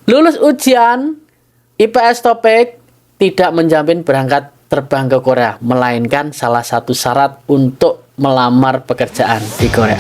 Lulus ujian IPS topik tidak menjamin berangkat terbang ke Korea, melainkan salah satu syarat untuk melamar pekerjaan di Korea.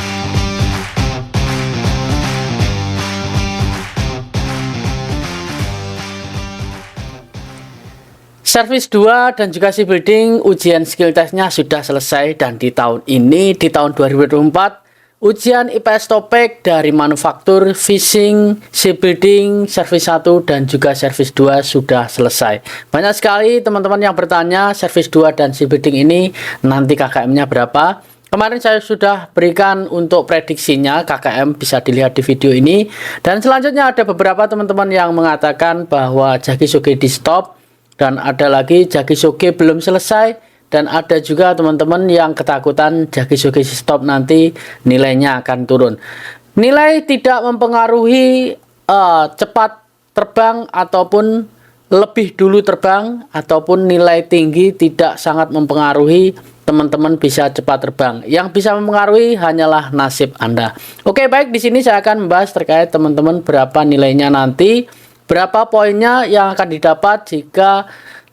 Service 2 dan juga shipbuilding ujian skill testnya sudah selesai, dan di tahun ini, di tahun 2024, ujian IPS topik dari manufaktur, fishing, shipbuilding, service 1 dan juga service 2 sudah selesai. Banyak sekali teman-teman yang bertanya service 2 dan shipbuilding ini nanti KKM-nya berapa. Kemarin saya sudah berikan untuk prediksinya KKM, bisa dilihat di video ini. Dan selanjutnya ada beberapa teman-teman yang mengatakan bahwa Jagisoge di stop, dan ada lagi Jagisoge belum selesai, dan ada juga teman-teman yang ketakutan Jagisoge stop nanti nilainya akan turun. Nilai tidak mempengaruhi cepat terbang ataupun lebih dulu terbang, ataupun nilai tinggi tidak sangat mempengaruhi teman-teman bisa cepat terbang. Yang bisa mempengaruhi hanyalah nasib Anda. Oke, baik, di sini saya akan membahas terkait teman-teman berapa nilainya nanti, berapa poinnya yang akan didapat jika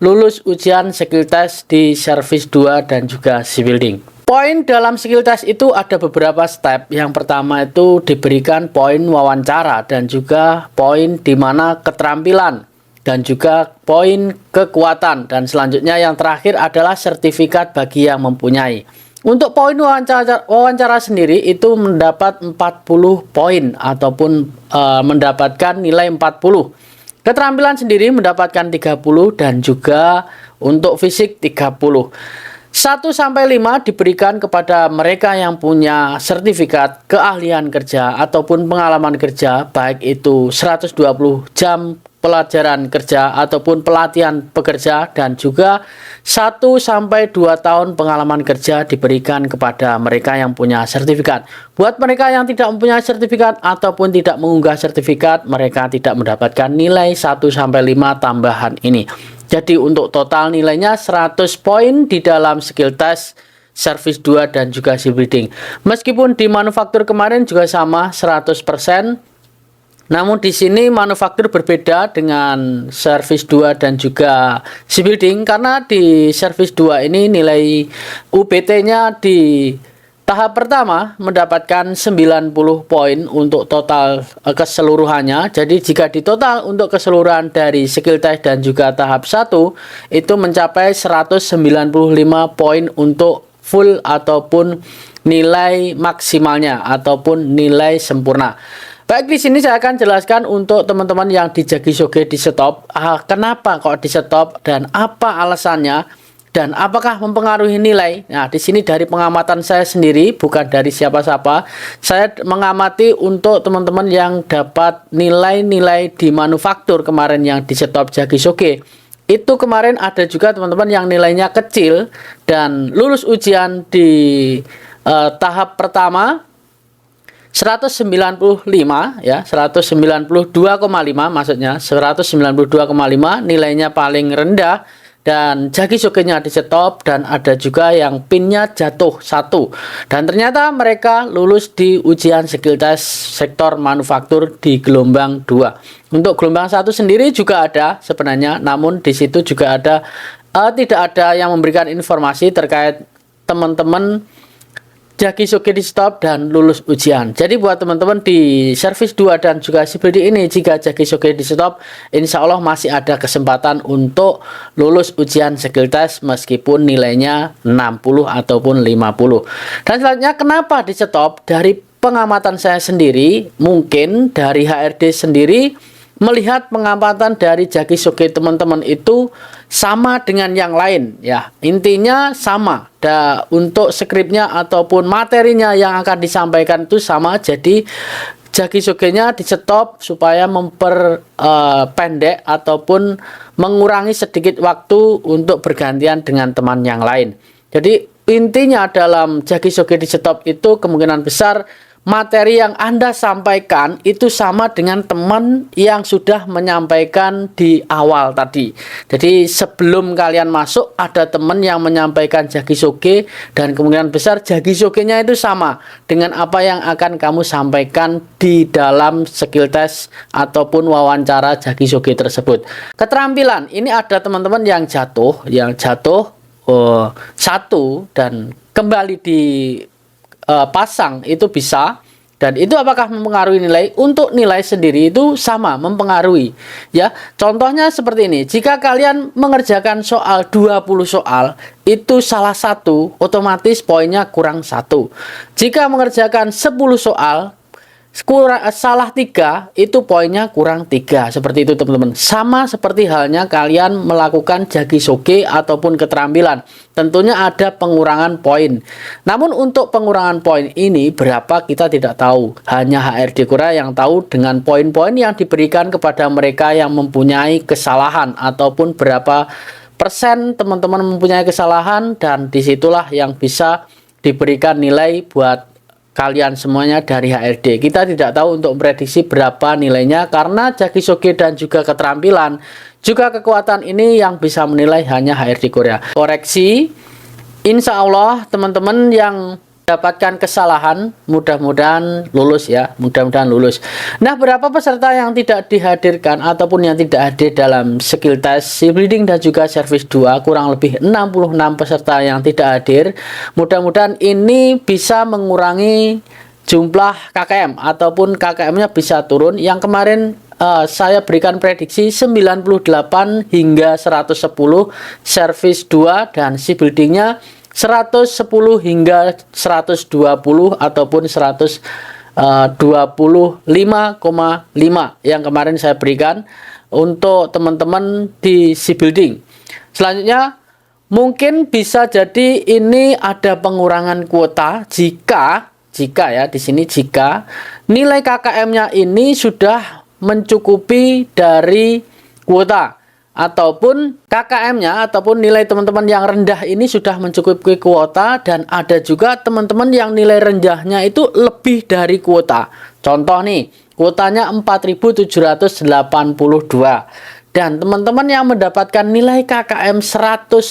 lulus ujian skill test di service 2 dan juga shipbuilding. Poin dalam skill test itu ada beberapa step. Yang pertama itu diberikan poin wawancara dan juga poin di mana keterampilan dan juga poin kekuatan, dan selanjutnya yang terakhir adalah sertifikat bagi yang mempunyai. Untuk poin wawancara sendiri itu mendapat 40 poin ataupun mendapatkan nilai 40. Keterampilan sendiri mendapatkan 30 dan juga untuk fisik 30. 1-5 diberikan kepada mereka yang punya sertifikat keahlian kerja ataupun pengalaman kerja, baik itu 120 jam pelajaran kerja ataupun pelatihan pekerja, dan juga 1-2 tahun pengalaman kerja diberikan kepada mereka yang punya sertifikat. Buat mereka yang tidak mempunyai sertifikat ataupun tidak mengunggah sertifikat, mereka tidak mendapatkan nilai 1-5 tambahan ini. Jadi untuk total nilainya 100 poin di dalam skill test service 2 dan juga shipbuilding. Meskipun di manufaktur kemarin juga sama 100%, namun di sini manufaktur berbeda dengan service 2 dan juga shipbuilding, karena di service 2 ini nilai UPT-nya di tahap pertama mendapatkan 90 poin untuk total keseluruhannya. Jadi jika ditotal untuk keseluruhan dari skill test dan juga tahap 1 itu mencapai 195 poin untuk full ataupun nilai maksimalnya ataupun nilai sempurna. Baik, di sini saya akan jelaskan untuk teman-teman yang di Jagisoge di stop, kenapa kok di stop dan apa alasannya dan apakah mempengaruhi nilai. Nah, di sini dari pengamatan saya sendiri, bukan dari siapa-siapa. Saya mengamati untuk teman-teman yang dapat nilai-nilai di manufaktur kemarin yang di stop Jagisoge. Itu kemarin ada juga teman-teman yang nilainya kecil dan lulus ujian di tahap pertama 195 ya, 192,5 maksudnya, 192,5 nilainya paling rendah, dan Jagisoge-nya di stop, dan ada juga yang pinnya jatuh 1. Dan ternyata mereka lulus di ujian skill test sektor manufaktur di gelombang 2. Untuk gelombang 1 sendiri juga ada sebenarnya, namun di situ juga ada tidak ada yang memberikan informasi terkait teman-teman Jagisoge di stop dan lulus ujian. Jadi buat teman-teman di service 2 dan juga shipbuilding ini, jika Jagisoge di stop, insya Allah masih ada kesempatan untuk lulus ujian skill test meskipun nilainya 60 ataupun 50. Dan selanjutnya kenapa di stop? Dari pengamatan saya sendiri, mungkin dari HRD sendiri melihat pengamatan dari Jagisoge teman-teman itu sama dengan yang lain ya, intinya sama. Untuk skripnya ataupun materinya yang akan disampaikan itu sama, jadi Jagisoge-nya di stop supaya memperpendek ataupun mengurangi sedikit waktu untuk bergantian dengan teman yang lain. Jadi intinya dalam Jagisoge di stop itu kemungkinan besar materi yang Anda sampaikan itu sama dengan teman yang sudah menyampaikan di awal tadi. Jadi sebelum kalian masuk ada teman yang menyampaikan Jagisoge dan kemungkinan besar Jagisogenya itu sama dengan apa yang akan kamu sampaikan di dalam skill test ataupun wawancara Jagisoge tersebut. Keterampilan, ini ada teman-teman yang jatuh satu dan kembali di pasang itu bisa, dan itu apakah mempengaruhi nilai? Untuk nilai sendiri itu sama mempengaruhi ya. Contohnya seperti ini, jika kalian mengerjakan soal 20 soal itu salah satu, otomatis poinnya kurang 1. Jika mengerjakan 10 soal salah 3, itu poinnya kurang 3. Seperti itu teman-teman. Sama seperti halnya kalian melakukan Jagisoge ataupun keterampilan, tentunya ada pengurangan poin. Namun untuk pengurangan poin ini berapa kita tidak tahu. Hanya HRD Korea yang tahu dengan poin-poin yang diberikan kepada mereka yang mempunyai kesalahan, ataupun berapa persen teman-teman mempunyai kesalahan, dan disitulah yang bisa diberikan nilai buat kalian semuanya dari HRD. Kita tidak tahu untuk memprediksi berapa nilainya, karena Jagisoge dan juga keterampilan juga kekuatan ini yang bisa menilai hanya HRD Korea. Koreksi, insya Allah teman-teman yang dapatkan kesalahan mudah-mudahan lulus ya, mudah-mudahan lulus. Nah, berapa peserta yang tidak dihadirkan ataupun yang tidak hadir dalam skill test shipbuilding dan juga service 2, kurang lebih 66 peserta yang tidak hadir. Mudah-mudahan ini bisa mengurangi jumlah KKM ataupun KKM-nya bisa turun. Yang kemarin saya berikan prediksi 98 hingga 110 service 2 dan shipbuildingnya 110 hingga 120 ataupun 125,5 yang kemarin saya berikan untuk teman-teman di shipbuilding. Selanjutnya mungkin bisa jadi ini ada pengurangan kuota jika ya di sini jika nilai KKM-nya ini sudah mencukupi dari kuota, ataupun KKM-nya ataupun nilai teman-teman yang rendah ini sudah mencukupi kuota, dan ada juga teman-teman yang nilai rendahnya itu lebih dari kuota. Contoh nih, kuotanya 4.782 dan teman-teman yang mendapatkan nilai KKM 110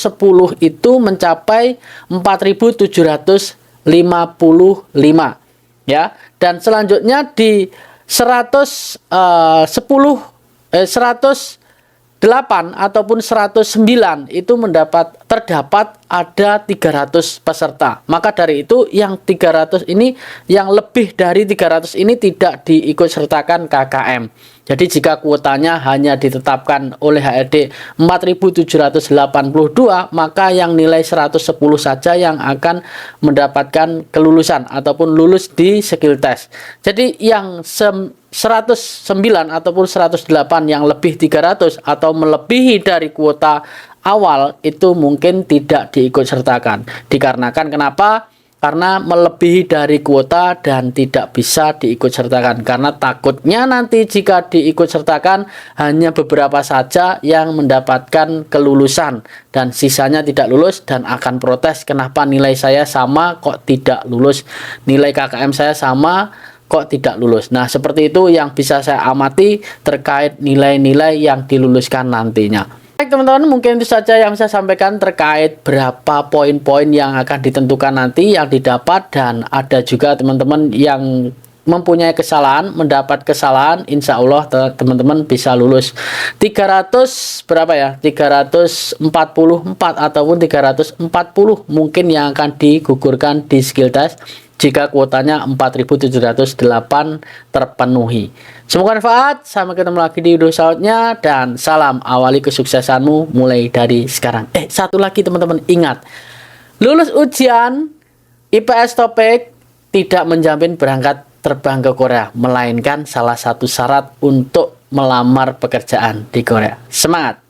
itu mencapai 4.755 ya. Dan selanjutnya di 108 ataupun 109 itu terdapat ada 300 peserta. Maka dari itu yang 300 ini, yang lebih dari 300 ini tidak diikut sertakan KKM. Jadi jika kuotanya hanya ditetapkan oleh HRD 4.782, maka yang nilai 110 saja yang akan mendapatkan kelulusan ataupun lulus di skill test. Jadi yang 109 ataupun 108 yang lebih 300 atau melebihi dari kuota awal itu mungkin tidak diikut sertakan. Dikarenakan kenapa? Karena melebihi dari kuota dan tidak bisa diikut sertakan. Karena takutnya nanti jika diikut sertakan hanya beberapa saja yang mendapatkan kelulusan dan sisanya tidak lulus dan akan protes, kenapa nilai saya sama kok tidak lulus, nilai KKM saya sama kok tidak lulus. Nah, seperti itu yang bisa saya amati terkait nilai-nilai yang diluluskan nantinya. Baik teman-teman, mungkin itu saja yang saya sampaikan terkait berapa poin-poin yang akan ditentukan nanti yang didapat, dan ada juga teman-teman yang mempunyai kesalahan, mendapat kesalahan, insya Allah teman-teman bisa lulus 300 berapa ya, 344 ataupun 340 mungkin yang akan digugurkan di skill test jika kuotanya 4.708 terpenuhi. Semoga manfaat, sampai ketemu lagi di video selanjutnya, dan salam awali kesuksesanmu mulai dari sekarang. Satu lagi teman-teman, ingat, lulus ujian IPS topik tidak menjamin berangkat terbang ke Korea, melainkan salah satu syarat untuk melamar pekerjaan di Korea. Semangat!